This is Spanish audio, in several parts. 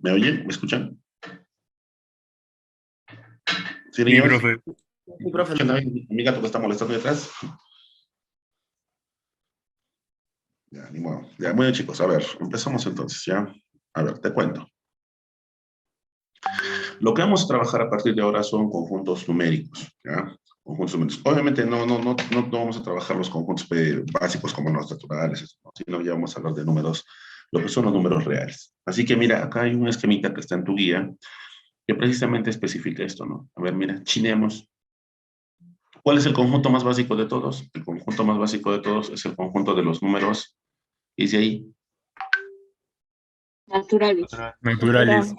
¿Me oyen? ¿Me escuchan? ¿Sí, Sí, niños? profe. Sí, profe. Mi gato que está molestando detrás. Ya, ni modo. Ya, muy bien, chicos. A ver, empezamos entonces, ¿ya? A ver, te cuento. Lo que vamos a trabajar a partir de ahora son conjuntos numéricos, ¿ya? Conjuntos numéricos. Obviamente no vamos a trabajar los conjuntos básicos como los naturales, ¿no? Sino ya vamos a hablar de números, lo que son los números reales. Así que mira, acá hay un esquemita que está en tu guía que precisamente especifica esto, ¿no? A ver, mira, chineamos. ¿Cuál es el conjunto más básico de todos? El conjunto más básico de todos es el conjunto de los números. ¿Qué dice ahí? Naturales. Naturales.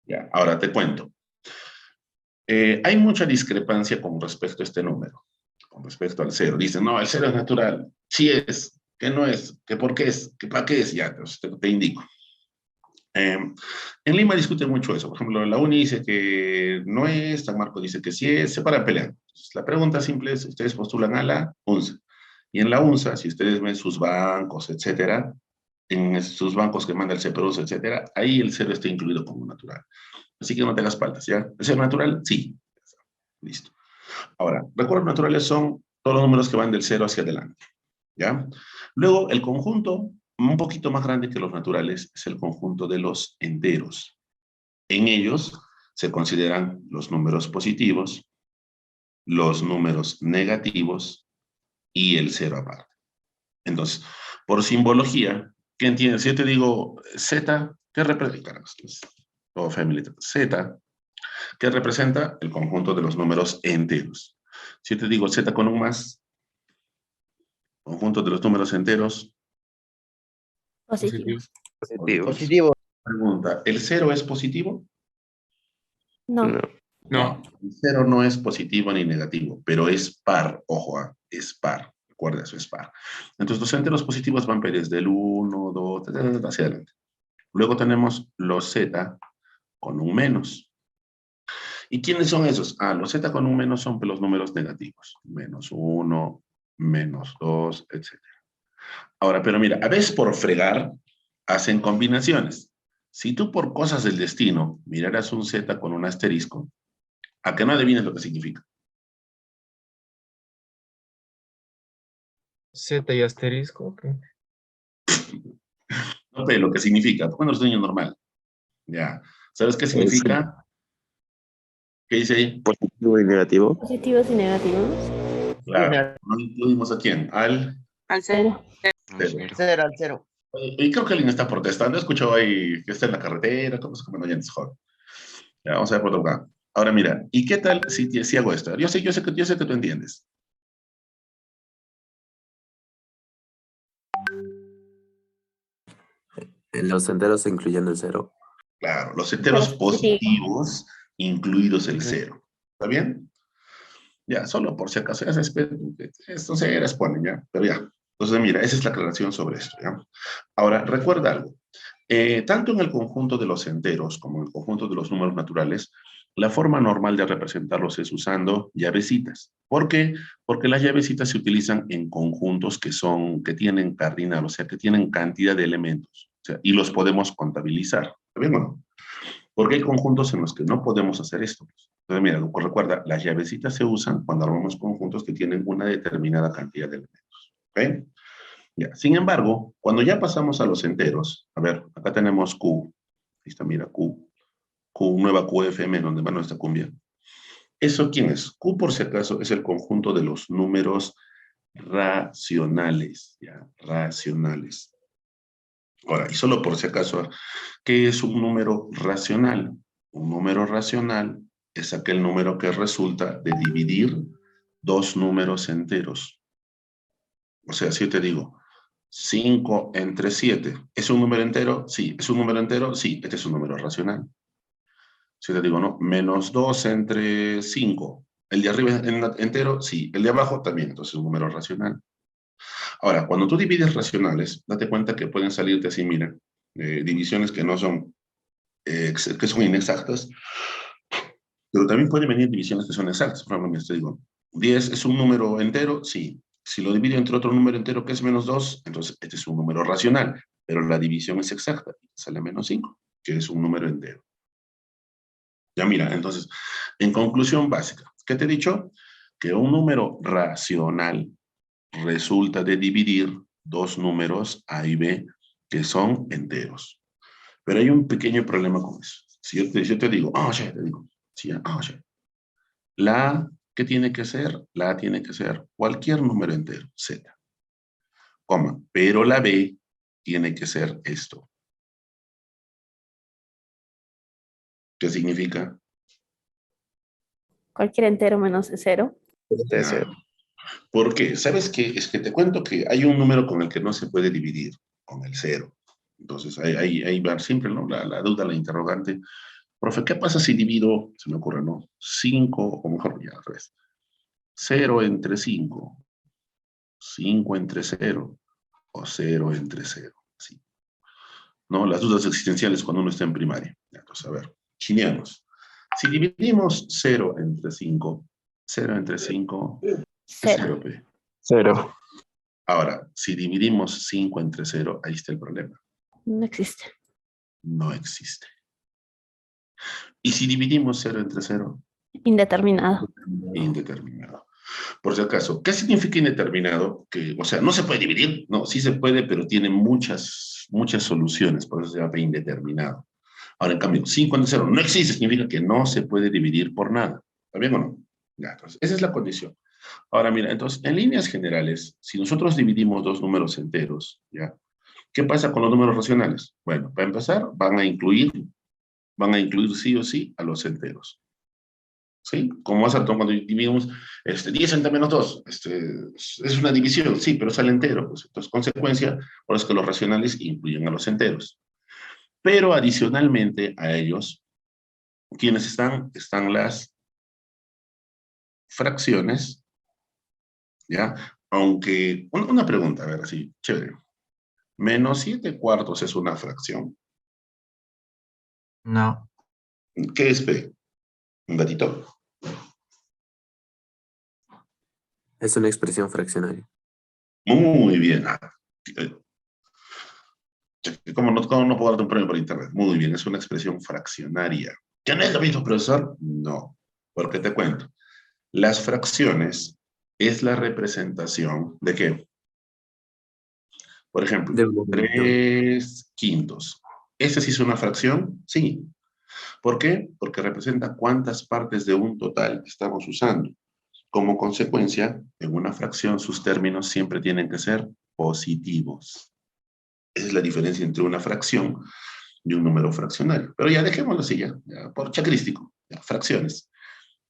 Ya, ahora te cuento. Hay mucha discrepancia con respecto a este número, con respecto al cero. Dicen, no, el cero es natural. Sí es, que no es, que por qué es, que para qué es, ya, te indico. En Lima discuten mucho eso. Por ejemplo, la UNI dice que no es, San Marcos dice que sí es, se para peleando. Entonces, la pregunta simple es, ustedes postulan a la UNSA. Y en la UNSA, si ustedes ven sus bancos, etcétera, en sus bancos que manda el CPRUS, etcétera, ahí el cero está incluido como natural. Así que no te hagas faltas, ¿ya? ¿El cero natural? Sí. Listo. Ahora, recuerdos naturales son todos los números que van del cero hacia adelante, ¿ya? Luego, el conjunto, un poquito más grande que los naturales, es el conjunto de los enteros. En ellos se consideran los números positivos, los números negativos y el cero aparte. Entonces, por simbología, ¿qué entiendes? Si yo te digo Z, ¿qué representa? O family Z, ¿qué representa? El conjunto de los números enteros. Si yo te digo Z con un más, conjunto de los números enteros. Positivo. Positivo. Pregunta, ¿el cero es positivo? No. No. El cero no es positivo ni negativo, pero es par, ojo, es par. Recuerda eso, es par. Entonces los enteros positivos van desde el 1, 2, hacia adelante. Luego tenemos los Z con un menos. ¿Y quiénes son esos? Los Z con un menos son los números negativos. Menos 1, menos 2, etc. Ahora, pero mira, a veces por fregar hacen combinaciones. Si tú por cosas del destino miraras un Z con un asterisco, ¿a que no adivines lo que significa? Z y asterisco. Okay. No, pero lo que significa, cuando es niño normal. Ya. ¿Sabes qué significa? ¿Qué dice ahí? Positivo y negativo. Positivos y negativos. Claro. ¿No incluimos a quién? Al Cero. cero. Cero al cero. Y creo que alguien está protestando. He escuchado ahí que está en la carretera, cómo se comen oyentes, joder. Ya, vamos a ver por otro lado. Ahora mira, ¿y qué tal si hago esto? Yo sé que tú entiendes. Los enteros incluyendo el cero. Claro, los enteros Pero positivo. positivos, incluidos el cero. ¿Está bien? Ya, solo por si acaso, ya sabes, esto se eras ponen, ya, pero ya. Entonces, mira, esa es la aclaración sobre esto, ¿ya? Ahora, recuerda algo. Tanto en el conjunto de los enteros como en el conjunto de los números naturales, la forma normal de representarlos es usando llavecitas. ¿Por qué? Porque las llavecitas se utilizan en conjuntos que tienen cardinal, o sea, que tienen cantidad de elementos, o sea, y los podemos contabilizar. ¿Está bien o no? Porque hay conjuntos en los que no podemos hacer esto. Entonces, mira, recuerda, las llavecitas se usan cuando armamos conjuntos que tienen una determinada cantidad de elementos. ¿Ok? Ya. Sin embargo, cuando ya pasamos a los enteros, a ver, acá tenemos Q. Ahí está, mira, Q, nueva QFM, donde va nuestra cumbia. ¿Eso quién es? Q, por si acaso, es el conjunto de los números racionales, ¿ya? Racionales. Ahora, y solo por si acaso, ¿qué es un número racional? Un número racional es aquel número que resulta de dividir dos números enteros. O sea, si yo te digo 5 entre 7, ¿es un número entero? Sí. ¿Es un número entero? Sí. Este es un número racional. Si te digo, ¿no? Menos 2 entre 5, ¿el de arriba es entero? Sí. ¿El de abajo? También. Entonces es un número racional. Ahora, cuando tú divides racionales, date cuenta que pueden salirte así, mira, divisiones que no son, que son inexactas, pero también pueden venir divisiones que son exactas. Por ejemplo, te digo, 10 es un número entero, sí. Si lo divido entre otro número entero que es menos 2, entonces este es un número racional, pero la división es exacta, sale menos 5. que es un número entero. Ya mira, entonces, en conclusión básica, ¿qué te he dicho? Que un número racional resulta de dividir dos números A y B que son enteros. Pero hay un pequeño problema con eso. Si yo te digo, oye, te digo, sí, oye, la A, ¿qué tiene que ser? La A tiene que ser cualquier número entero, Z, coma, pero la B tiene que ser esto. ¿Qué significa? Cualquier entero menos 0. De cero. ¿Por qué? ¿Sabes qué? Es que te cuento que hay un número con el que no se puede dividir, con el 0. Entonces, ahí va siempre, ¿no? La duda, la interrogante. Profe, ¿qué pasa si divido, se me ocurre, ¿no? 5, o mejor, ya al revés. 0 entre 5, 5 entre 0, o 0 entre 0. ¿Sí? ¿No? Las dudas existenciales cuando uno está en primaria. Entonces, a ver, chineamos. Si dividimos 0 entre 5, 0 entre 5 es 0. 0p. 0. Ahora, si dividimos 5 entre 0, ahí está el problema. No existe. No existe. Y si dividimos 0 entre 0, Indeterminado. indeterminado. Por si acaso, ¿qué significa indeterminado? Que, o sea, no se puede dividir. No, sí se puede, pero tiene muchas soluciones, por eso se llama indeterminado. Ahora, en cambio, 5 entre 0 no existe, significa que no se puede dividir por nada. ¿Está bien o no? Ya, entonces, esa es la condición. Ahora, mira, entonces, en líneas generales, si nosotros dividimos dos números enteros, ¿ya? ¿Qué pasa con los números racionales? Bueno, para empezar, van a incluir sí o sí a los enteros. ¿Sí? Como vas a tomar cuando dividimos 10 entre menos 2, es una división, sí, pero sale entero. Pues, entonces, consecuencia, por eso es que los racionales incluyen a los enteros. Pero adicionalmente a ellos, ¿quiénes están? Están las fracciones, ¿ya? Aunque, una pregunta, a ver, así, chévere. Menos 7 cuartos es una fracción. No. ¿Qué es P? ¿Un gatito? Es una expresión fraccionaria. Muy bien. ¿Cómo no puedo darte un premio por internet? Muy bien, es una expresión fraccionaria. ¿Ya no es lo mismo, profesor? No, porque te cuento. Las fracciones es la representación de qué? Por ejemplo, De una dimensión. 3 quintos. ¿Esta sí es una fracción? Sí. ¿Por qué? Porque representa cuántas partes de un total estamos usando. Como consecuencia, en una fracción sus términos siempre tienen que ser positivos. Esa es la diferencia entre una fracción y un número fraccionario. Pero ya dejémoslo así, ya por chacrístico, ya, fracciones.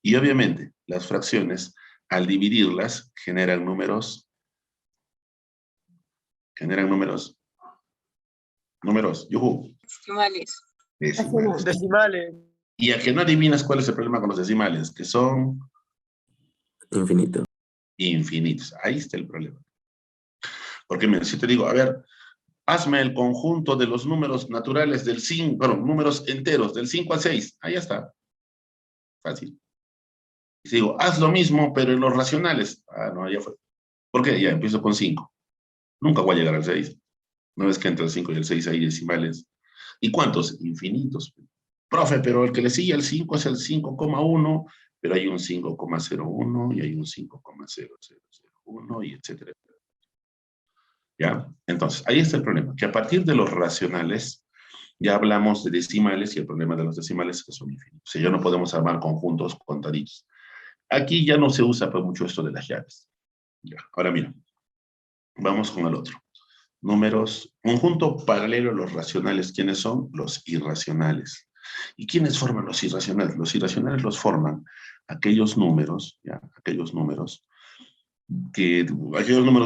Y obviamente, las fracciones, al dividirlas, generan números, yujú, Decimales. decimales. Decimales. Y a que no adivinas cuál es el problema con los decimales, que son Infinito. infinitos. Ahí está el problema. Porque mira, si te digo, a ver, hazme el conjunto de los números naturales del 5, bueno, números enteros, del 5 al 6. Ahí está. Fácil. Y si digo, haz lo mismo, pero en los racionales. Ah, no, ya fue. ¿Por qué? Ya empiezo con 5. Nunca voy a llegar al 6. No es que entre el 5 y el 6 hay decimales. ¿Y cuántos? Infinitos. Profe, pero el que le sigue al 5 es el 5,1, pero hay un 5,01 y hay un 5,0001 y etcétera. ¿Ya? Entonces, ahí está el problema, que a partir de los racionales ya hablamos de decimales y el problema de los decimales es que son infinitos. O sea, ya no podemos armar conjuntos contaditos. Aquí ya no se usa pues, mucho esto de las llaves. Ya. Ahora mira, vamos con el otro. Números, conjunto paralelo a los racionales. ¿Quiénes son? Los irracionales. ¿Y quiénes forman los irracionales? Los irracionales los forman aquellos números, ¿ya? Aquellos números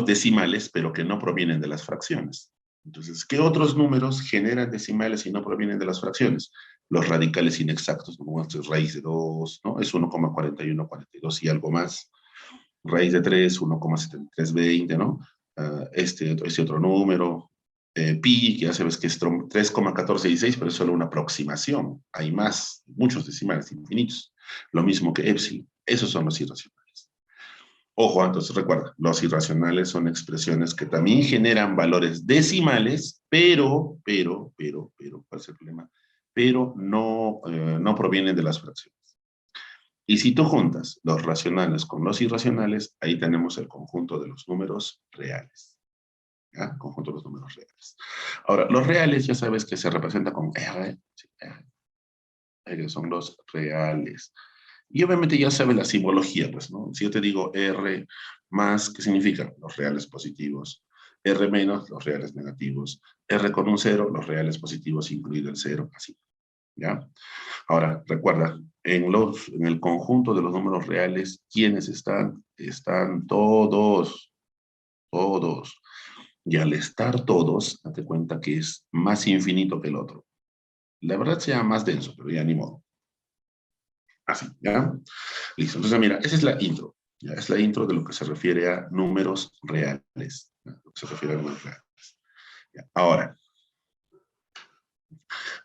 decimales, pero que no provienen de las fracciones. Entonces, ¿qué otros números generan decimales y no provienen de las fracciones? Los radicales inexactos, como esto es raíz de 2, ¿no? Es 1,4142 y algo más. Raíz de 3, 1,7320, ¿no? Este otro número. Pi, que ya sabes que es 3,1416, pero es solo una aproximación. Hay más, muchos decimales infinitos. Lo mismo que epsilon. Esos son los irracionales. Ojo, entonces recuerda, los irracionales son expresiones que también generan valores decimales, pero, ¿cuál es el problema? pero no provienen de las fracciones. Y si tú juntas los racionales con los irracionales, ahí tenemos el conjunto de los números reales. ¿Ya? Conjunto de los números reales. Ahora, los reales ya sabes que se representa con R, sí, R, que son los reales. Y obviamente ya sabes la simbología, pues, ¿no? Si yo te digo R más, ¿qué significa? Los reales positivos. R menos, los reales negativos. R con un cero, los reales positivos, incluido el cero, así. ¿Ya? Ahora, recuerda, en el conjunto de los números reales, ¿quiénes están? Están todos, todos. Y al estar todos, date cuenta que es más infinito que el otro. La verdad sea más denso, pero ya ni modo. Así, ¿ya? Listo. Entonces, mira, esa es la intro. ¿Ya? Es la intro de lo que se refiere a números reales. ¿Ya? Lo que se refiere a números reales. ¿Ya? Ahora,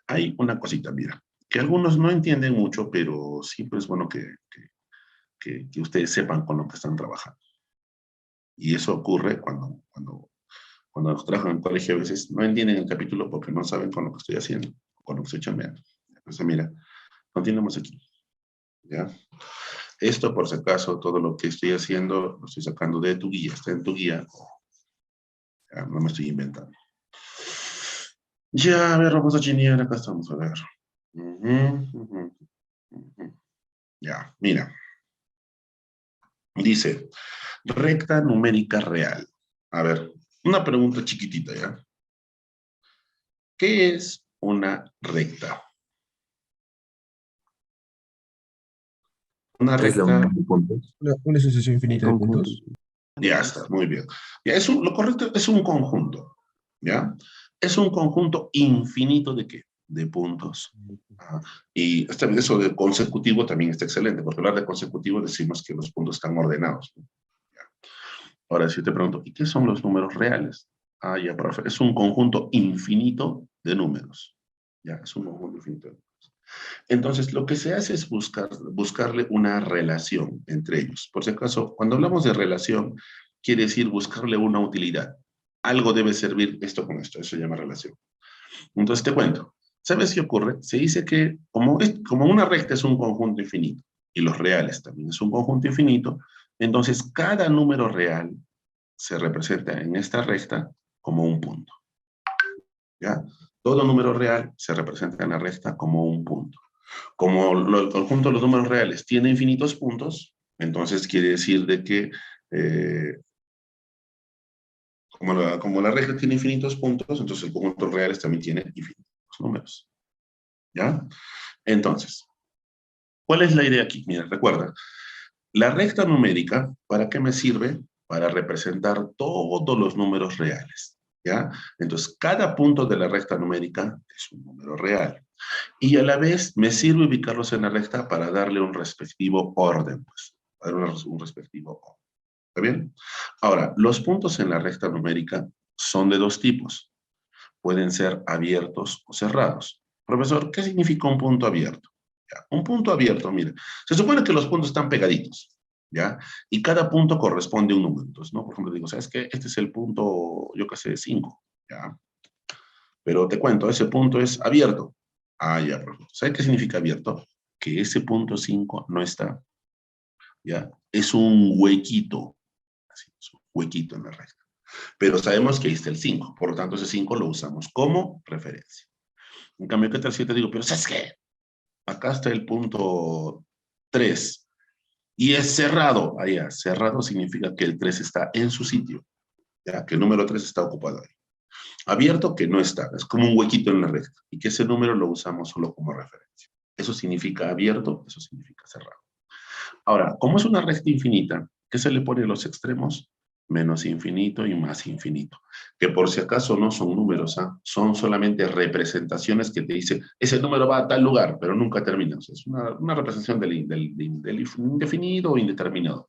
hay una cosita, mira, que algunos no entienden mucho, pero siempre es bueno que ustedes sepan con lo que están trabajando. Y eso ocurre cuando trabajan en el colegio, a veces no entienden el capítulo porque no saben con lo que estoy haciendo, con lo que estoy chambeando. Entonces, mira, continuamos aquí. ¿Ya? Esto, por si acaso, todo lo que estoy haciendo, lo estoy sacando de tu guía, está en tu guía. Ya, no me estoy inventando. Ya, a ver, vamos a chinear, acá estamos, a ver. Ya, mira. Dice, recta numérica real. A ver, una pregunta chiquitita, ¿ya? ¿Qué es una recta? Una Es la recta, unión de puntos. Una sucesión infinita de Conjunto. puntos. ya está, muy bien. Ya, lo correcto es un conjunto, ¿ya? Es un conjunto infinito de ¿qué? De puntos. Ajá. Y eso de consecutivo también está excelente, porque hablar de consecutivo decimos que los puntos están ordenados, ¿no? Ya. Ahora, si yo te pregunto, ¿y qué son los números reales? Ah, ya, profe, es un conjunto infinito de números. Ya, es un conjunto infinito de números. Entonces, lo que se hace es buscarle una relación entre ellos. Por si acaso, cuando hablamos de relación, quiere decir buscarle una utilidad. Algo debe servir esto con esto, eso se llama relación. Entonces, te cuento. ¿Sabes qué ocurre? Se dice que como una recta es un conjunto infinito, y los reales también es un conjunto infinito, entonces cada número real se representa en esta recta como un punto. ¿Ya? Todo número real se representa en la recta como un punto. Como el conjunto de los números reales tiene infinitos puntos, entonces quiere decir de que como la recta tiene infinitos puntos, entonces el conjunto de reales también tiene infinitos números. ¿Ya? Entonces, ¿cuál es la idea aquí? Mira, recuerda, la recta numérica, ¿para qué me sirve? Para representar todos los números reales. ¿Ya? Entonces, cada punto de la recta numérica es un número real. Y a la vez me sirve ubicarlos en la recta para darle un respectivo orden, pues. Darle un respectivo orden. ¿Está bien? Ahora, los puntos en la recta numérica son de dos tipos. Pueden ser abiertos o cerrados. Profesor, ¿qué significa un punto abierto? ¿Ya? Un punto abierto, mire, se supone que los puntos están pegaditos, ¿ya? Y cada punto corresponde a un número. Entonces, ¿no? Por ejemplo, digo, ¿sabes qué? Este es el punto, yo qué sé, 5, ¿ya? Pero te cuento, ese punto es abierto. Ah, ya, profesor. ¿Sabe qué significa abierto? Que ese punto 5 no está. ¿Ya? Es un huequito. Así, es un huequito en la recta. Pero sabemos que ahí está el 5. Por lo tanto, ese 5 lo usamos como referencia. En cambio, ¿qué tal si te digo, pero ¿sabes qué? Acá está el punto 3. Y es cerrado. Allá, cerrado significa que el 3 está en su sitio. ¿Ya? Que el número 3 está ocupado ahí. Abierto que no está, es como un huequito en la recta y que ese número lo usamos solo como referencia. Eso significa abierto, eso significa cerrado. Ahora, como es una recta infinita, ¿qué se le pone a los extremos? Menos infinito y más infinito. Que por si acaso no son números, ¿ah? Son solamente representaciones que te dicen, ese número va a tal lugar, pero nunca termina. O sea, es una representación del indefinido o indeterminado.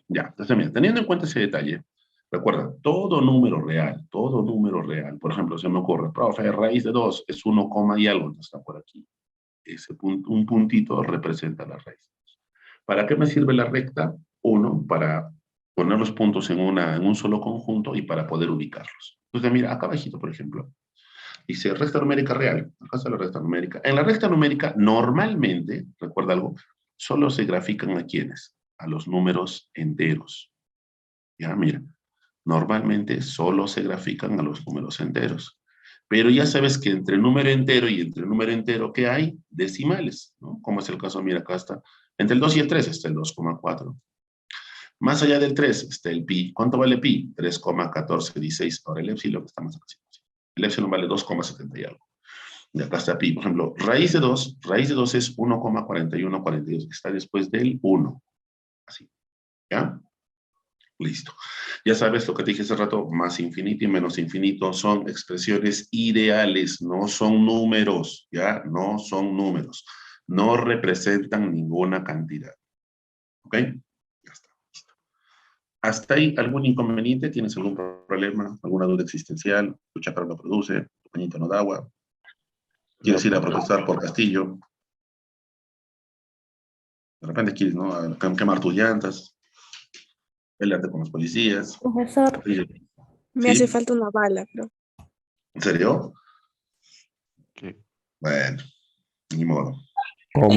Ya, entonces mira, teniendo en cuenta ese detalle, recuerda, todo número real, por ejemplo, se me ocurre, profe, raíz de 2 es 1, y algo, entonces está por aquí. Ese punto, un puntito representa la raíz. ¿Para qué me sirve la recta? 1, para poner los puntos en un solo conjunto y para poder ubicarlos. Entonces mira, acá abajito, por ejemplo, Dice recta numérica real. Acá está la recta numérica. En la recta numérica, normalmente, recuerda algo, solo se grafican a quiénes, a los números enteros. Ya, mira, normalmente solo se grafican a los números enteros. Pero ya sabes que entre número entero y entre número entero, ¿qué hay? Decimales, ¿no? Como es el caso, mira, acá está. Entre el 2 y el 3 está el 2,4. Más allá del 3 está el pi. ¿Cuánto vale pi? 3,1416. Ahora el epsilon está más acá. El epsilon vale 2,70 y algo. Y acá está pi. Por ejemplo, raíz de 2 es 1,4142. Está después del 1. Así. ¿Ya? Listo. Ya sabes lo que te dije hace rato, más infinito y menos infinito son expresiones ideales, no son números, ¿ya? No son números. No representan ninguna cantidad. ¿Ok? Ya está. Listo. ¿Hasta ahí algún inconveniente? ¿Tienes algún problema? ¿Alguna duda existencial? ¿Tu chácara no produce? ¿Tu pañito no da agua? ¿Quieres ir a protestar por Castillo? De repente quieres, ¿no? A quemar tus llantas, pelearte con los policías. Profesor, Me hace ¿Sí? falta una bala, pero. ¿En serio? ¿Qué? Bueno, ni modo. ¿Cómo?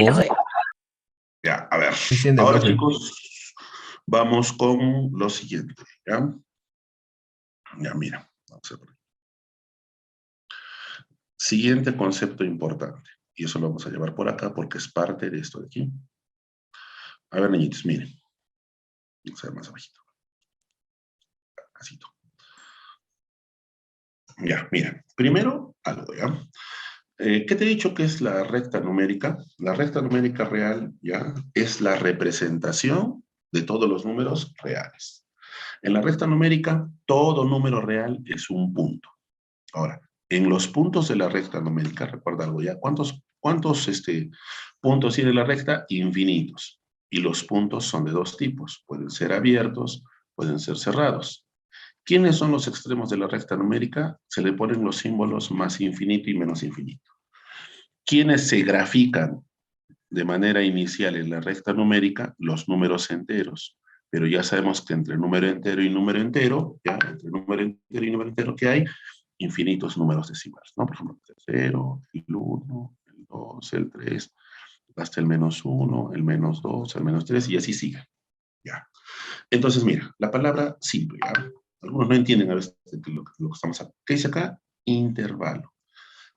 Ya, a ver. Entiende, Ahora, profe. chicos, vamos con lo siguiente, ¿ya? Ya, mira, vamos a ver. Siguiente concepto importante. Y eso lo vamos a llevar por acá porque es parte de esto de aquí. A ver, niñitos, miren. Vamos a ver más abajito. Asito. Ya, mira. Primero, algo, ¿ya? ¿Qué te he dicho que es la recta numérica? La recta numérica real, ¿ya? Es la representación de todos los números reales. En la recta numérica, todo número real es un punto. Ahora, en los puntos de la recta numérica, recuerda algo ya, ¿cuántos puntos tiene la recta? Infinitos. Y los puntos son de dos tipos. Pueden ser abiertos, pueden ser cerrados. ¿Quiénes son los extremos de la recta numérica? Se le ponen los símbolos más infinito y menos infinito. ¿Quiénes se grafican de manera inicial en la recta numérica? Los números enteros. Pero ya sabemos que entre número entero y número entero, ya, entre número entero y número entero, ¿qué hay? Infinitos números decimales, ¿no? Por ejemplo, el 0, el 1, el 2, el 3, hasta el -1, el -2, el -3, y así sigue. Ya. Entonces, mira, la palabra simple, ¿ya? Algunos no entienden a veces lo que estamos hablando. ¿Qué dice acá? Intervalo.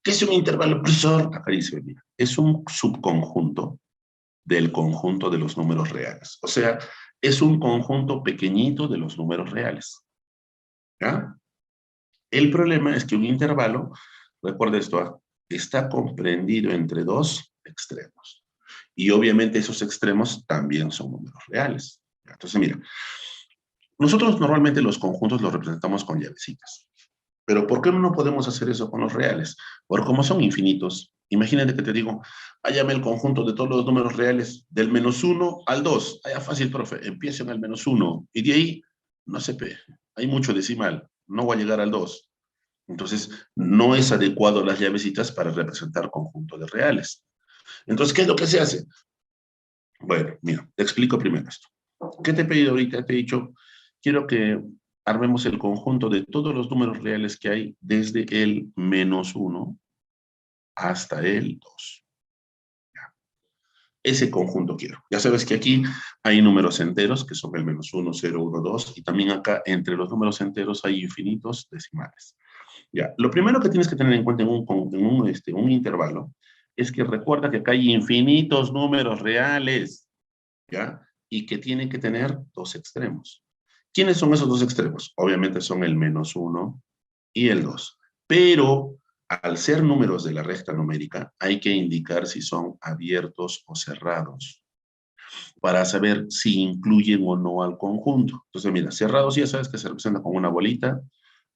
¿Qué es un intervalo, profesor? Acá dice, mira, es un subconjunto del conjunto de los números reales. O sea, es un conjunto pequeñito de los números reales. ¿Ya? El problema es que un intervalo, recuerda esto, está comprendido entre dos extremos. Y obviamente esos extremos también son números reales. Entonces, mira, nosotros normalmente los conjuntos los representamos con llavecitas. Pero ¿por qué no podemos hacer eso con los reales? Porque como son infinitos, imagínate que te digo, hállame el conjunto de todos los números reales del -1 al 2. Allá fácil, profe, empiecen al -1. Y de ahí, no sé, hay mucho decimal. No voy a llegar al 2. Entonces, no es adecuado las llavecitas para representar conjuntos de reales. Entonces, ¿qué es lo que se hace? Bueno, mira, te explico primero esto. ¿Qué te he pedido ahorita? Te he dicho, quiero que armemos el conjunto de todos los números reales que hay desde el -1 hasta el 2. Ya. Ese conjunto quiero. Ya sabes que aquí hay números enteros, que son el -1, 0, 1, 2, y también acá entre los números enteros hay infinitos decimales. Ya. Lo primero que tienes que tener en cuenta en un intervalo es que recuerda que acá hay infinitos números reales, ¿ya? Y que tienen que tener dos extremos. ¿Quiénes son esos dos extremos? Obviamente son el -1 y el 2. Pero al ser números de la recta numérica, hay que indicar si son abiertos o cerrados para saber si incluyen o no al conjunto. Entonces, mira, cerrados ya sabes que se representa con una bolita,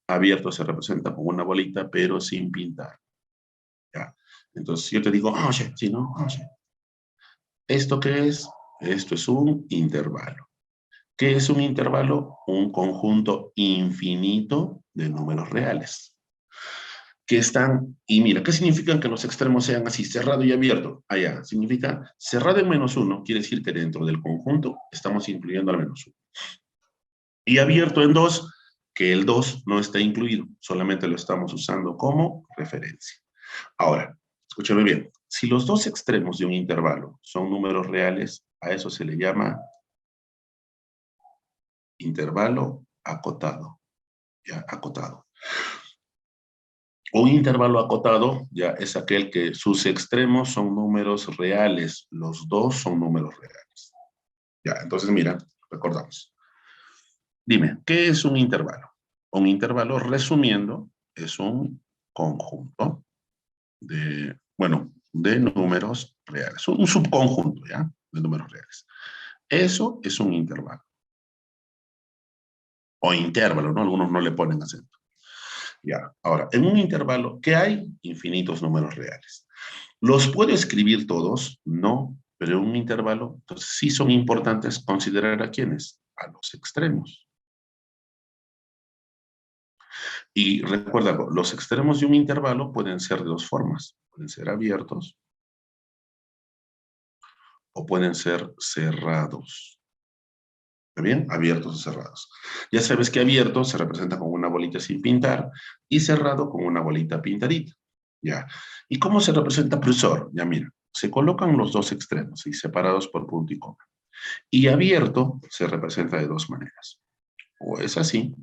abierto se representa con una bolita, pero sin pintar. ¿Ya? Entonces, yo te digo, oye, sí, ¿no? Oye. ¿Esto qué es? Esto es un intervalo. ¿Qué es un intervalo? Un conjunto infinito de números reales. Que están, y mira, ¿qué significan que los extremos sean así, cerrado y abierto? Allá, significa cerrado en -1, quiere decir que dentro del conjunto estamos incluyendo al -1. Y abierto en 2, que el 2 no está incluido, solamente lo estamos usando como referencia. Ahora, escúchame bien, si los dos extremos de un intervalo son números reales, a eso se le llama intervalo acotado, ya, acotado. Un intervalo acotado ya es aquel que sus extremos son números reales, los dos son números reales. Ya, entonces mira, recordamos. Dime, ¿qué es un intervalo? Un intervalo, resumiendo, es un conjunto de, bueno, de números reales, un subconjunto, ¿ya? De números reales. Eso es un intervalo. O intervalo, ¿no? Algunos no le ponen acento. Ya, ahora, en un intervalo, ¿qué hay? Infinitos números reales. ¿Los puedo escribir todos? No, pero en un intervalo, entonces sí son importantes considerar a quiénes, a los extremos. Y recuerda, los extremos de un intervalo pueden ser de dos formas. Pueden ser abiertos o pueden ser cerrados. ¿Está bien? Abiertos o cerrados. Ya sabes que abierto se representa con una bolita sin pintar y cerrado con una bolita pintadita. Ya. ¿Y cómo se representa cursor? Ya mira, se colocan los dos extremos y separados por punto y coma. Y abierto se representa de dos maneras. O es así,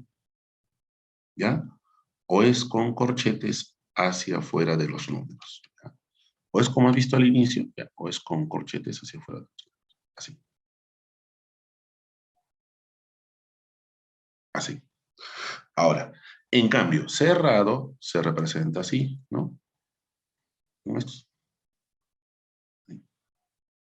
¿ya? O es con corchetes hacia afuera de los números. ¿Ya? O es como has visto al inicio, ¿ya? O es con corchetes hacia afuera de los números. Así. Así. Ahora, en cambio, cerrado se representa así, ¿no? Como estos.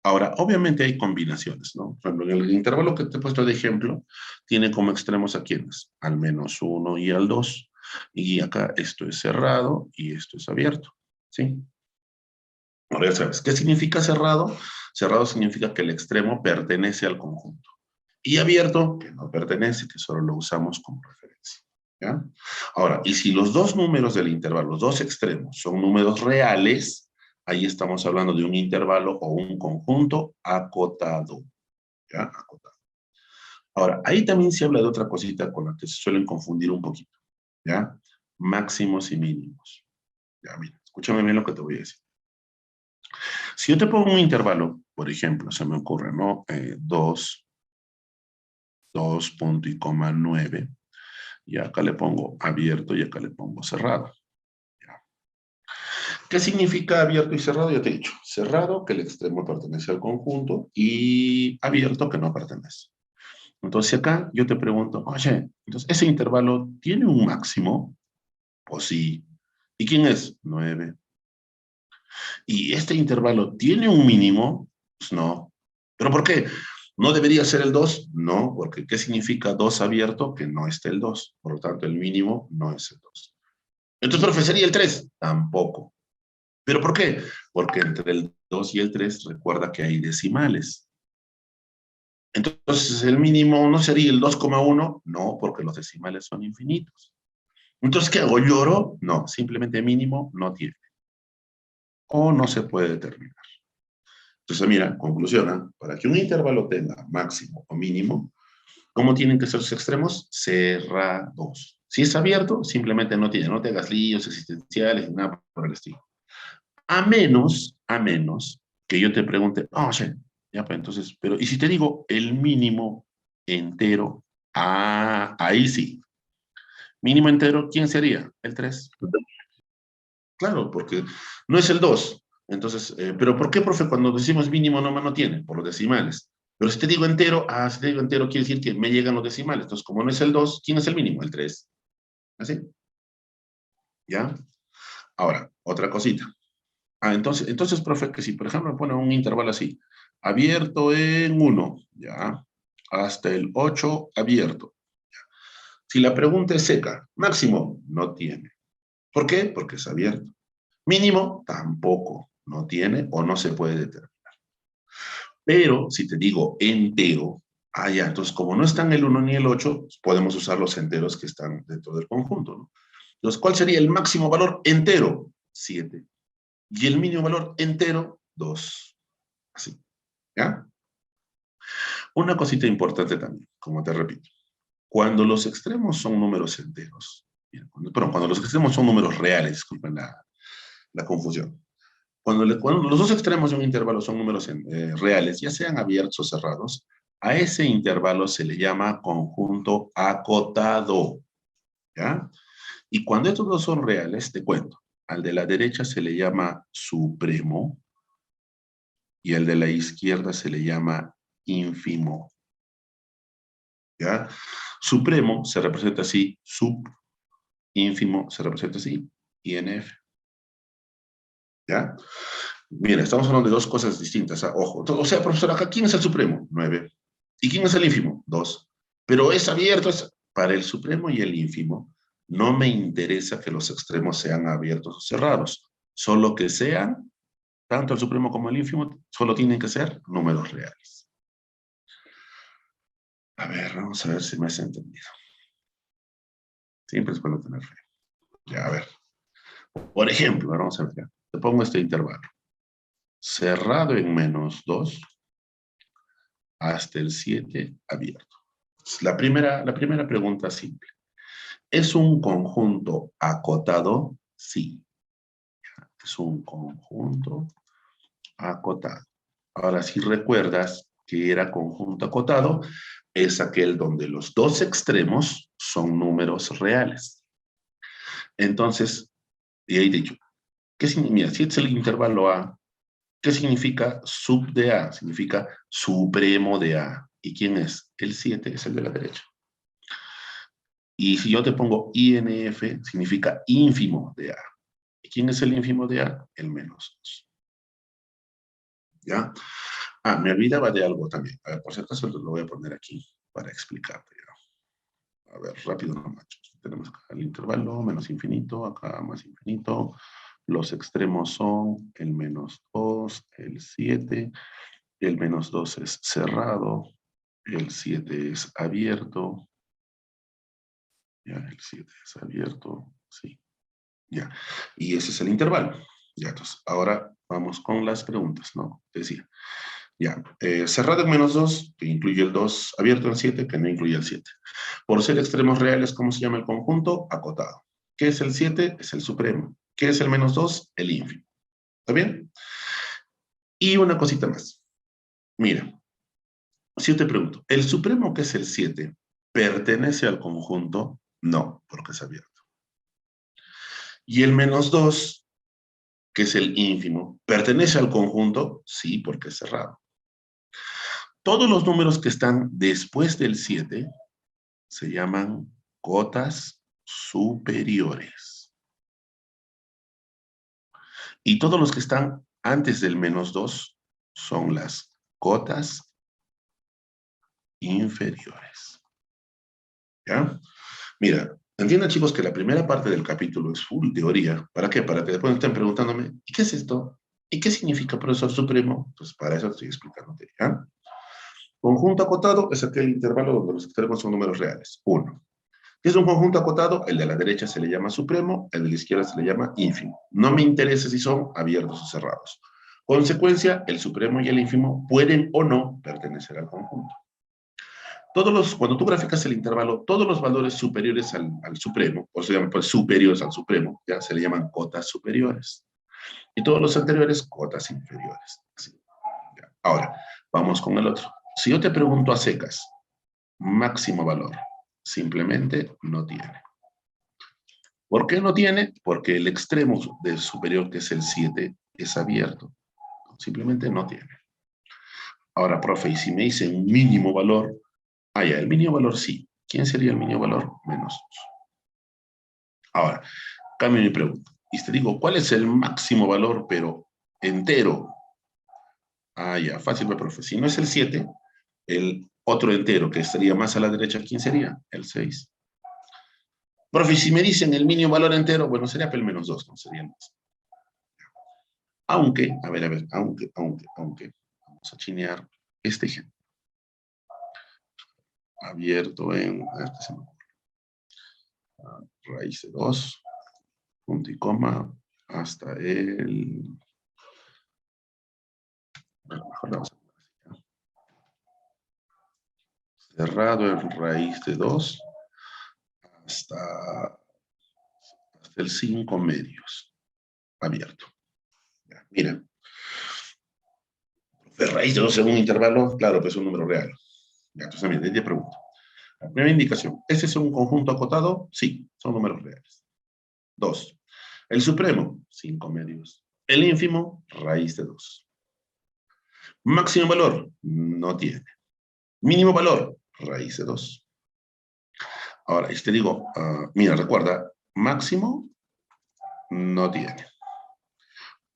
Ahora, obviamente hay combinaciones, ¿no? Por ejemplo, en el intervalo que te he puesto de ejemplo, tiene como extremos a quiénes, al -1 y al 2. Y acá esto es cerrado y esto es abierto, ¿sí? Ahora ya sabes, ¿qué significa cerrado? Cerrado significa que el extremo pertenece al conjunto. Y abierto, que no pertenece, que solo lo usamos como referencia, ¿ya? Ahora, y si los dos números del intervalo, los dos extremos, son números reales, ahí estamos hablando de un intervalo o un conjunto acotado, ¿ya? Acotado. Ahora, ahí también se habla de otra cosita con la que se suelen confundir un poquito, ¿ya? Máximos y mínimos. Ya, mira, escúchame bien lo que te voy a decir. Si yo te pongo un intervalo, por ejemplo, se me ocurre, ¿no? 2 punto y coma 9, y acá le pongo abierto y acá le pongo cerrado. ¿Ya? ¿Qué significa abierto y cerrado? Ya te he dicho. Cerrado, que el extremo pertenece al conjunto, y abierto, que no pertenece. Entonces acá yo te pregunto, oye, entonces, ¿ese intervalo tiene un máximo? Pues sí. ¿Y quién es? 9. ¿Y este intervalo tiene un mínimo? Pues no. ¿Pero por qué? ¿No debería ser el 2? No, porque ¿qué significa 2 abierto? Que no esté el 2. Por lo tanto, el mínimo no es el 2. Entonces, profe, ¿sería el 3? Tampoco. ¿Pero por qué? Porque entre el 2 y el 3 recuerda que hay decimales. Entonces, ¿el mínimo no sería el 2,1? No, porque los decimales son infinitos. Entonces, ¿qué hago? ¿Lloro? No, simplemente mínimo no tiene. O no se puede determinar. Entonces, mira, conclusión, para que un intervalo tenga máximo o mínimo, ¿cómo tienen que ser sus extremos? Cerrados. Si es abierto, simplemente no tiene, no te hagas líos existenciales ni nada por el estilo. A menos que yo te pregunte, oye, ya, pues entonces, pero, ¿y si te digo el mínimo entero? Ah, ahí sí. Mínimo entero, ¿quién sería? El 3. Claro, porque no es el 2. Entonces, ¿pero por qué, profe, cuando decimos mínimo no tiene? Por los decimales. Pero si te digo entero, si te digo entero quiere decir que me llegan los decimales. Entonces, como no es el 2, ¿quién es el mínimo? El 3. ¿Así? ¿Ya? Ahora, otra cosita. Entonces, profe, que si, por ejemplo, me pone un intervalo así, abierto en 1, ¿ya? Hasta el 8, abierto. ¿Ya? Si la pregunta es seca, máximo, no tiene. ¿Por qué? Porque es abierto. Mínimo, tampoco, no tiene o no se puede determinar. Pero si te digo entero, ya, entonces como no están el 1 ni el 8, podemos usar los enteros que están dentro del conjunto, ¿no? Entonces, ¿cuál sería el máximo valor entero? 7. Y el mínimo valor entero, 2. Así, ¿ya? Una cosita importante también, como te repito. Cuando los extremos son números enteros, cuando los extremos son números reales, disculpen la confusión. Cuando los dos extremos de un intervalo son números reales, ya sean abiertos o cerrados, a ese intervalo se le llama conjunto acotado, ¿ya? Y cuando estos dos son reales, te cuento, al de la derecha se le llama supremo y al de la izquierda se le llama ínfimo, ¿ya? Supremo se representa así, sub, ínfimo se representa así, INF. ¿Ya? Mira, estamos hablando de dos cosas distintas. Ojo, o sea, profesor, acá, ¿quién es el supremo? 9. ¿Y quién es el ínfimo? 2. Pero es abierto. Para el supremo y el ínfimo, no me interesa que los extremos sean abiertos o cerrados. Solo que sean, tanto el supremo como el ínfimo, solo tienen que ser números reales. A ver, vamos a ver si me has entendido. Siempre es bueno tener fe. Ya, a ver. Por ejemplo, vamos a ver ya. Te pongo este intervalo. Cerrado en -2 hasta el 7 abierto. La primera pregunta simple. ¿Es un conjunto acotado? Sí. Es un conjunto acotado. Ahora, si recuerdas que era conjunto acotado, es aquel donde los dos extremos son números reales. Entonces, y ahí dicho, ¿qué significa? Mira, si es el intervalo A, ¿qué significa sub de A? Significa supremo de A. ¿Y quién es? El 7 es el de la derecha. Y si yo te pongo INF, significa ínfimo de A. ¿Y quién es el ínfimo de A? El -2. ¿Ya? Ah, me olvidaba de algo también. A ver, por si acaso lo voy a poner aquí para explicarte. ¿Ya? A ver, rápido nomás. Tenemos acá el intervalo, menos infinito, acá más infinito. Los extremos son el -2, el 7. El -2 es cerrado. El 7 es abierto. Ya, el 7 es abierto. Sí. Ya. Y ese es el intervalo. Ya, entonces, ahora vamos con las preguntas, ¿no? Decía, ya, cerrado en -2, que incluye el 2, abierto en 7, que no incluye el 7. Por ser extremos reales, ¿cómo se llama el conjunto? Acotado. ¿Qué es el 7? Es el supremo. ¿Qué es el -2? El ínfimo. ¿Está bien? Y una cosita más. Mira, si yo te pregunto, ¿el supremo, que es el 7, pertenece al conjunto? No, porque es abierto. Y el -2, que es el ínfimo, ¿pertenece al conjunto? Sí, porque es cerrado. Todos los números que están después del 7 se llaman cotas superiores. Y todos los que están antes del -2 son las cotas inferiores. ¿Ya? Mira, entiendan, chicos, que la primera parte del capítulo es full teoría. ¿Para qué? Para que después estén preguntándome, ¿y qué es esto? ¿Y qué significa profesor supremo? Pues para eso estoy explicándote, ¿ya? Conjunto acotado es aquel intervalo donde los extremos son números reales. 1. ¿Qué es un conjunto acotado? El de la derecha se le llama supremo, el de la izquierda se le llama ínfimo. No me interesa si son abiertos o cerrados. Consecuencia, el supremo y el ínfimo pueden o no pertenecer al conjunto. Cuando tú graficas el intervalo, todos los valores superiores al supremo, o sea, pues superiores al supremo, ya se le llaman cotas superiores. Y todos los anteriores, cotas inferiores. Así. Ahora, vamos con el otro. Si yo te pregunto a secas, máximo valor, simplemente no tiene. ¿Por qué no tiene? Porque el extremo del superior, que es el 7, es abierto. Simplemente no tiene. Ahora, profe, y si me dicen mínimo valor, ya, el mínimo valor sí. ¿Quién sería el mínimo valor? -2. Ahora, cambio mi pregunta. Y te digo, ¿cuál es el máximo valor, pero entero? Ya, fácil, profe. Si no es el 7, el otro entero, que estaría más a la derecha, ¿quién sería? El 6. Profe, si me dicen el mínimo valor entero, bueno, sería el -2, no sería el más. Aunque, a ver, aunque, vamos a chinear este ejemplo. Abierto en, raíz de 2, punto y coma, hasta el... Bueno, mejor vamos a poner así, ¿ya? cerrado en raíz de 2 hasta el 5 medios, abierto. Ya, mira, de raíz de 2 en un intervalo, claro, pues es un número real. Ya, entonces, mira, te pregunto. La primera indicación, ¿este es un conjunto acotado? Sí, son números reales. 2. El supremo, 5 medios. El ínfimo, raíz de 2. Máximo valor, no tiene. Mínimo valor, raíz de 2. Ahora, te digo, mira, recuerda, máximo no tiene.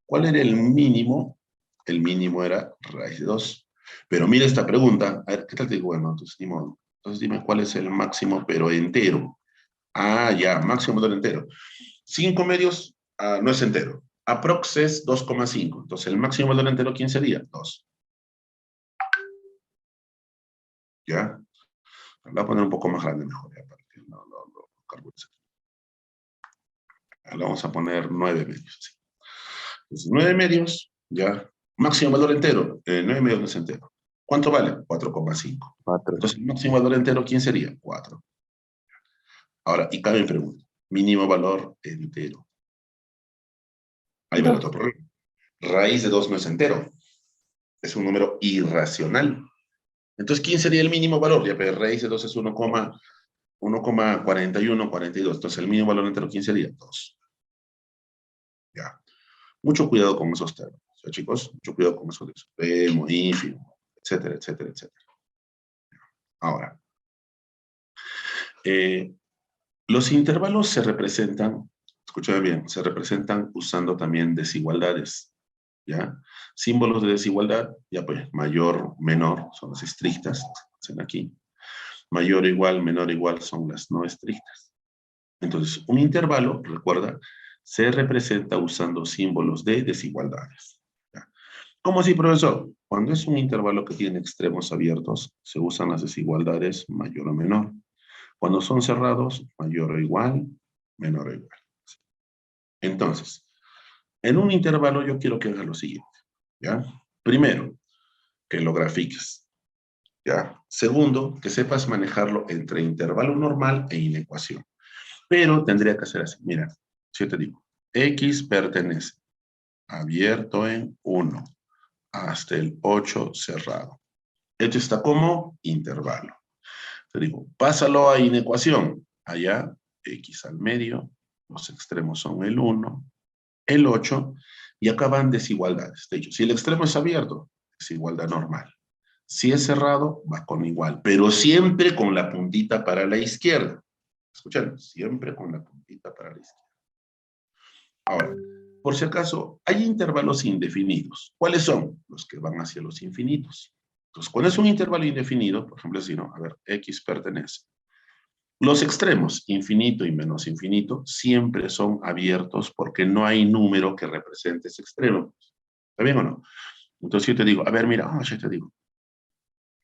¿Cuál era el mínimo? El mínimo era raíz de 2. Pero mira esta pregunta. A ver, ¿qué tal te digo? Bueno, entonces, ni modo. Entonces dime cuál es el máximo, pero entero. Ah, ya, máximo valor entero. 5 medios no es entero. Aprox es 2,5. Entonces, el máximo valor entero, ¿quién sería? 2. ¿Ya? La voy a poner un poco más grande mejor, ya, para que no carbures aquí. Le vamos a poner 9 medios. Así. Entonces, 9 medios, ya. Máximo valor entero, 9 medios no es entero. ¿Cuánto vale? 4,5. 4. Entonces, el máximo valor entero, ¿quién sería? 4. Ahora, y cabe mi pregunta. Mínimo valor entero. Ahí va el 2. otro problema. Raíz de 2 no es entero. Es un número irracional. Entonces, ¿quién sería el mínimo valor? Ya, pero raíz de 2 es 1,41, 42. Entonces, el mínimo valor entero, ¿quién sería? 2. Ya. Mucho cuidado con esos términos. ¿Ya, chicos? Mucho cuidado con eso de supremo, ínfimo, etcétera, etcétera, etcétera. Ahora, los intervalos se representan, escúchame bien, se representan usando también desigualdades. ¿Ya? Símbolos de desigualdad, ya pues, mayor, menor, son las estrictas, hacen aquí. Mayor o igual, menor o igual son las no estrictas. Entonces, un intervalo, recuerda, se representa usando símbolos de desigualdades. ¿Ya? ¿Cómo así, profesor? Cuando es un intervalo que tiene extremos abiertos, se usan las desigualdades mayor o menor. Cuando son cerrados, mayor o igual, menor o igual. Entonces, en un intervalo yo quiero que hagas lo siguiente. ¿Ya? Primero, que lo grafiques. ¿Ya? Segundo, que sepas manejarlo entre intervalo normal e inecuación. Pero tendría que ser así. Mira, si yo te digo, X pertenece abierto en 1 hasta el 8 cerrado. Esto está como intervalo. Te digo, pásalo a inecuación. Allá, X al medio, los extremos son el 1, el 8, y acá van desigualdades. De hecho, si el extremo es abierto, desigualdad normal. Si es cerrado, va con igual, pero siempre con la puntita para la izquierda. Escuchen, siempre con la puntita para la izquierda. Ahora, por si acaso, hay intervalos indefinidos. ¿Cuáles son? Los que van hacia los infinitos. Entonces, cuando es un intervalo indefinido, por ejemplo, si no, a ver, X pertenece. Los extremos, infinito y menos infinito, siempre son abiertos porque no hay número que represente ese extremo. ¿Está bien o no? Entonces yo te digo, a ver, mira, yo te digo,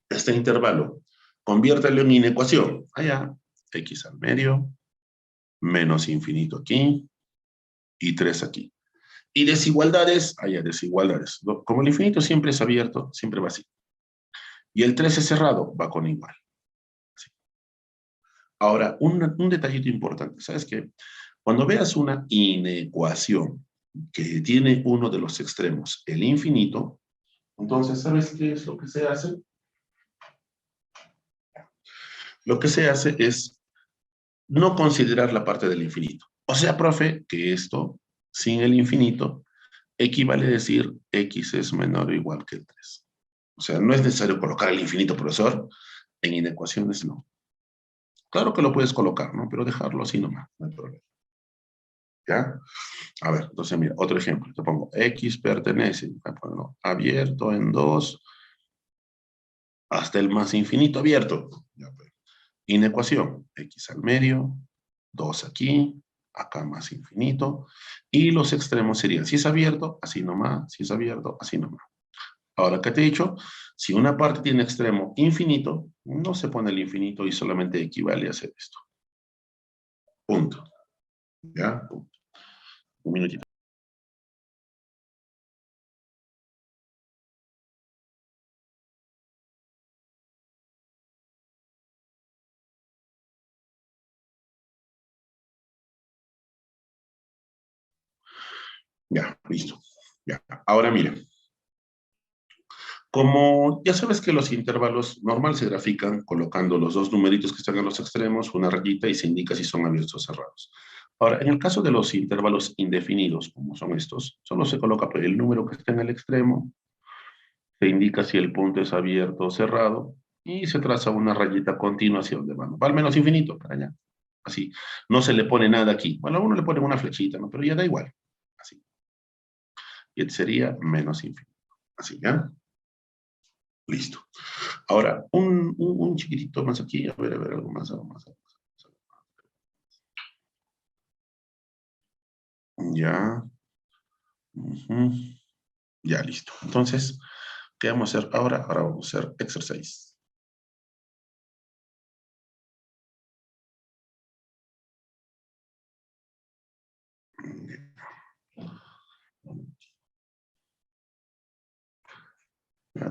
este intervalo, conviértelo en inecuación. Allá, X al medio, menos infinito aquí, y 3 aquí. Y desigualdades, allá desigualdades. Como el infinito siempre es abierto, siempre va así. Y el 3 es cerrado, va con igual. Así. Ahora, un detallito importante. ¿Sabes qué? Cuando veas una inecuación que tiene uno de los extremos, el infinito, entonces, ¿sabes qué es lo que se hace? Lo que se hace es no considerar la parte del infinito. O sea, profe, que esto, sin el infinito, equivale a decir x es menor o igual que el 3. O sea, no es necesario colocar el infinito, profesor. En inecuaciones no. Claro que lo puedes colocar, ¿no? Pero dejarlo así nomás, no hay problema. ¿Ya? A ver, entonces mira, otro ejemplo. Te pongo x pertenece, bueno, abierto en 2 hasta el más infinito abierto. Ya, pues. Inecuación, x al medio, 2 aquí, acá más infinito, y los extremos serían, si es abierto, así nomás, si es abierto, así nomás. Ahora, ¿qué te he dicho? Si una parte tiene extremo infinito, no se pone el infinito y solamente equivale a hacer esto. Punto. ¿Ya? Punto. Un minutito. Ya, listo. Ya. Ahora mira. Como ya sabes que los intervalos normal se grafican colocando los dos numeritos que están en los extremos, una rayita y se indica si son abiertos o cerrados. Ahora, en el caso de los intervalos indefinidos, como son estos, solo se coloca el número que está en el extremo, se indica si el punto es abierto o cerrado, y se traza una rayita continua hacia donde va, ¿no? Va al menos infinito, para allá. Así. No se le pone nada aquí. Bueno, a uno le ponen una flechita, ¿no? Pero ya da igual. Así. Y este sería menos infinito. Así, ¿ya? Listo. Ahora, un chiquitito más aquí. A ver, algo más, algo más. Ya. Ujú. Ya, listo. Entonces, ¿qué vamos a hacer ahora? Ahora vamos a hacer exercise. Ya.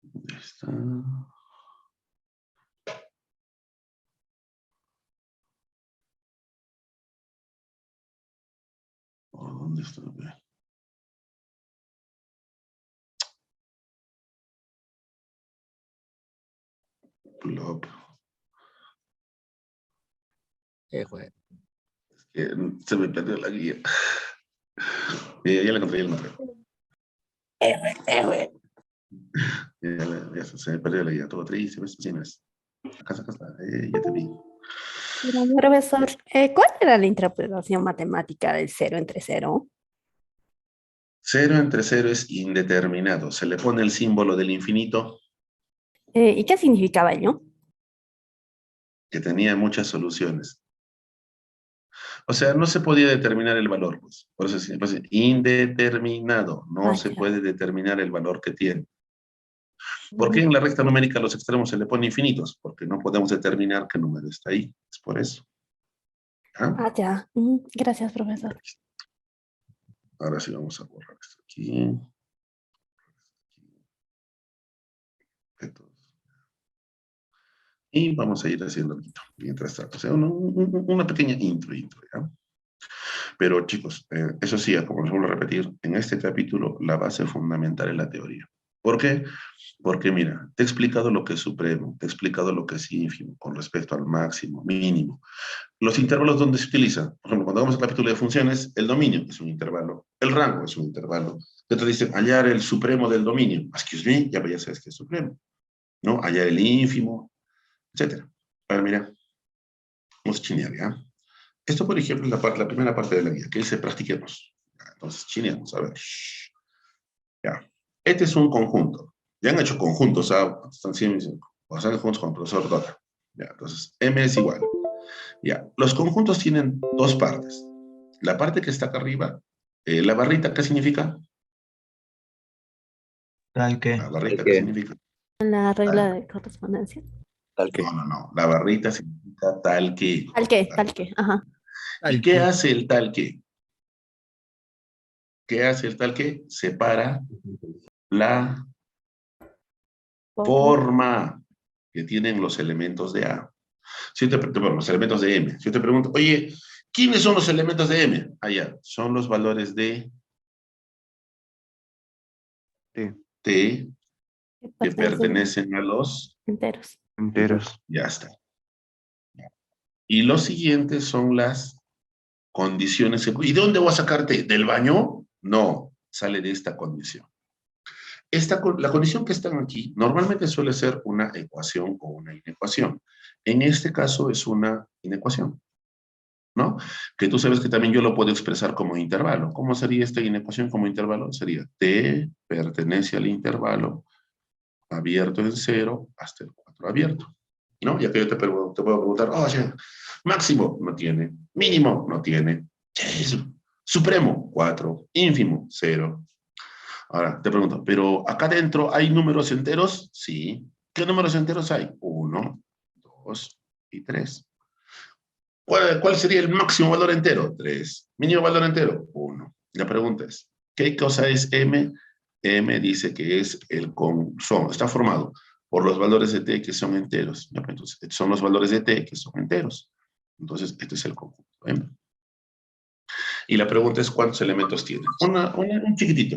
¿Dónde está? ¿O dónde está? Plop. Güey. Se me perdió la guía. Ya la encontré, ya la encontré. Ya se me perdió la guía. Todo triste, ¿ves? Así no es. Acá está. Ya te vi. Pero, profesor, ¿cuál era la interpretación matemática del 0 entre 0? 0 entre 0 es indeterminado. Se le pone el símbolo del infinito ¿Y qué significaba ello? que tenía muchas soluciones. O sea, no se podía determinar el valor, pues. Por eso es pues, indeterminado. No se Ya. puede determinar el valor que tiene. ¿Por qué en la recta numérica a los extremos se le pone infinitos? Porque no podemos determinar qué número está ahí. Es por eso. ¿Ah? Ya. Gracias, profesor. Ahora sí vamos a borrar esto aquí. Y vamos a ir haciendo algo mientras tanto. O sea, una pequeña intro, ¿ya? Pero chicos, eso sí, como les vuelvo a repetir, en este capítulo la base fundamental es la teoría. ¿Por qué? Porque mira, te he explicado lo que es supremo, te he explicado lo que es ínfimo con respecto al máximo, mínimo. Los intervalos donde se utilizan, por ejemplo, cuando vamos al capítulo de funciones, el dominio es un intervalo, el rango es un intervalo. Te dicen hallar el supremo del dominio. Excuse me, ya sabes que es supremo, ¿no? Hallar el ínfimo, etcétera. A ver, mira, vamos a chinear, ¿ya? Esto, por ejemplo, es la primera parte de la guía, que dice practiquemos. Entonces, chineamos, a ver. Ya. Este es un conjunto. Ya han hecho conjuntos, están juntos con el profesor Dota. Ya, entonces, M es igual. Ya, los conjuntos tienen dos partes. La parte que está acá arriba, la barrita, ¿qué significa? Tal que. La barrita, ¿qué significa? La regla de correspondencia. Tal que. No. La barrita significa tal que. Tal que, ajá. ¿Y qué hace el tal que? ¿Qué hace el tal que? Separa la forma que tienen los elementos de A. Bueno, los elementos de M. Si yo te pregunto, oye, ¿quiénes son los elementos de M? Allá, son los valores de Sí. T que pertenecen a los enteros. Enteros. Ya está. Y los siguientes son las condiciones. ¿Y de dónde voy a sacarte? ¿Del baño? No, sale de esta condición. La condición que están aquí normalmente suele ser una ecuación o una inecuación. En este caso es una inecuación, ¿no? Que tú sabes que también yo lo puedo expresar como intervalo. ¿Cómo sería esta inecuación como intervalo? Sería T pertenece al intervalo abierto en 0 hasta el 4 abierto, ¿no? Ya que yo te puedo preguntar, oye, máximo no tiene, mínimo no tiene, supremo 4, ínfimo 0. Ahora, te pregunto, ¿pero acá dentro hay números enteros? Sí. ¿Qué números enteros hay? 1, 2 y 3. ¿Cuál sería el máximo valor entero? 3. ¿Mínimo valor entero? 1. La pregunta es, ¿qué cosa es M? M dice que es está formado por los valores de t que son enteros. ¿Ya? Entonces, estos son los valores de t que son enteros. Entonces, este es el conjunto M. Y la pregunta es, ¿cuántos elementos tiene? Un chiquitito.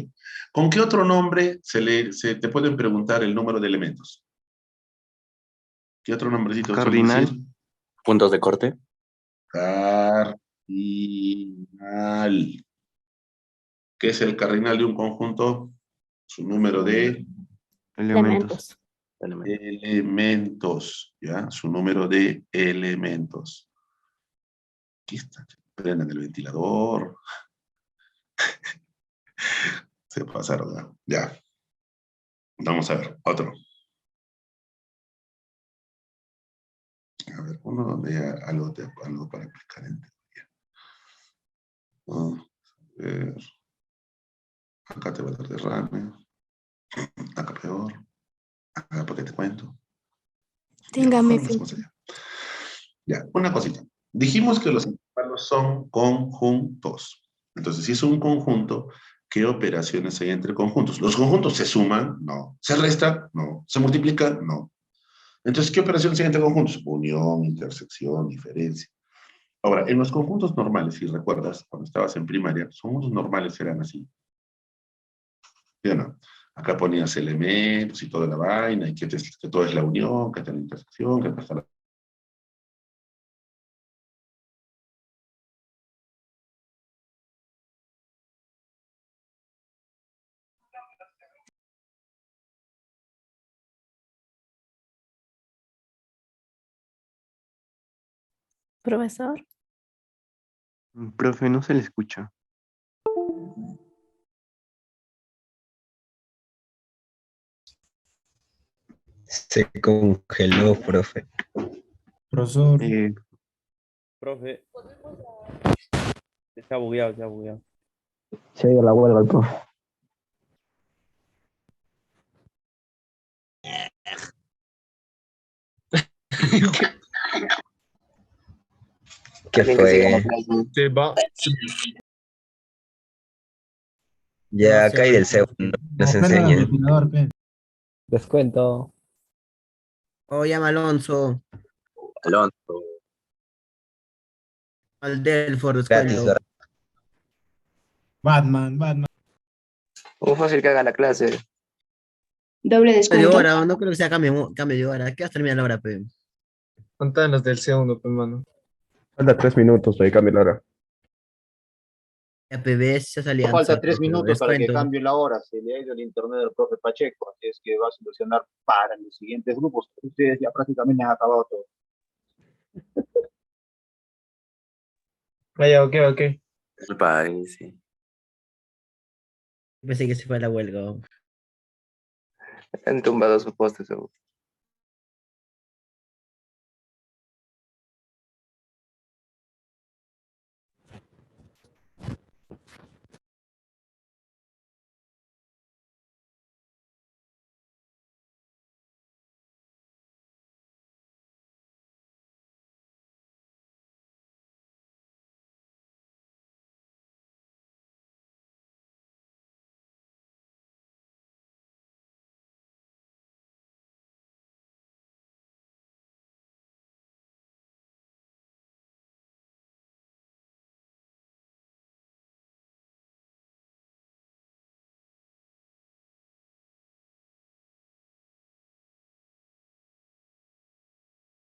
¿Con qué otro nombre se te pueden preguntar el número de elementos? ¿Qué otro nombrecito suelen Cardinal. decir? Puntos de corte. Cardinal. ¿Qué es el cardinal de un conjunto? Su número de Elementos. elementos, ¿ya? Su número de elementos. Aquí está. Prendan el ventilador. Se pasaron, ¿no? Ya. Vamos a ver, otro. A ver, uno donde haya algo para explicar en teoría. A ver. Acá te va a dar derrame. Acá peor. Acá para que te cuento. Téngame Ya, fe. vamos allá. Ya, una cosita. Dijimos que los intervalos son conjuntos. Entonces, si es un conjunto, ¿qué operaciones hay entre conjuntos? ¿Los conjuntos se suman? No. ¿Se restan? No. ¿Se multiplican? No. Entonces, ¿qué operaciones hay entre conjuntos? Unión, intersección, diferencia. Ahora, en los conjuntos normales, si recuerdas, cuando estabas en primaria, los conjuntos normales eran así. ¿Sí o no? Acá ponías elementos y toda la vaina, y que todo es la unión, que está la intersección, que acá está la... Profesor. Profe, no se le escucha. Se congeló, profe. Profesor, Profe. Se ha bugueado, se ha bugueado. Se ha ido la huelga el profe. ¿Qué fue? se va. Ya cae del segundo, nos enseña. Descuento. Oh, llama Alonso. Alonso. Al Delfor, Gratis, descuento. ¿verdad? Batman. Un fácil que haga la clase. Doble De descuento. hora, no creo que sea cambio de hora. ¿Qué vas a terminar la hora, pe? Contaban los del C1, hermano. Falta 3 minutos, ahí cambia la hora. Ya, PB, se alianza. Falta 3 pero minutos para que descuento. cambie la hora. Se le ha ido el internet del profe Pacheco, así es que va a solucionar para los siguientes grupos. Ustedes ya prácticamente han acabado todo. Vaya, ok. Me parece. Pensé que se fue a la huelga. Han tumbado su poste, seguro.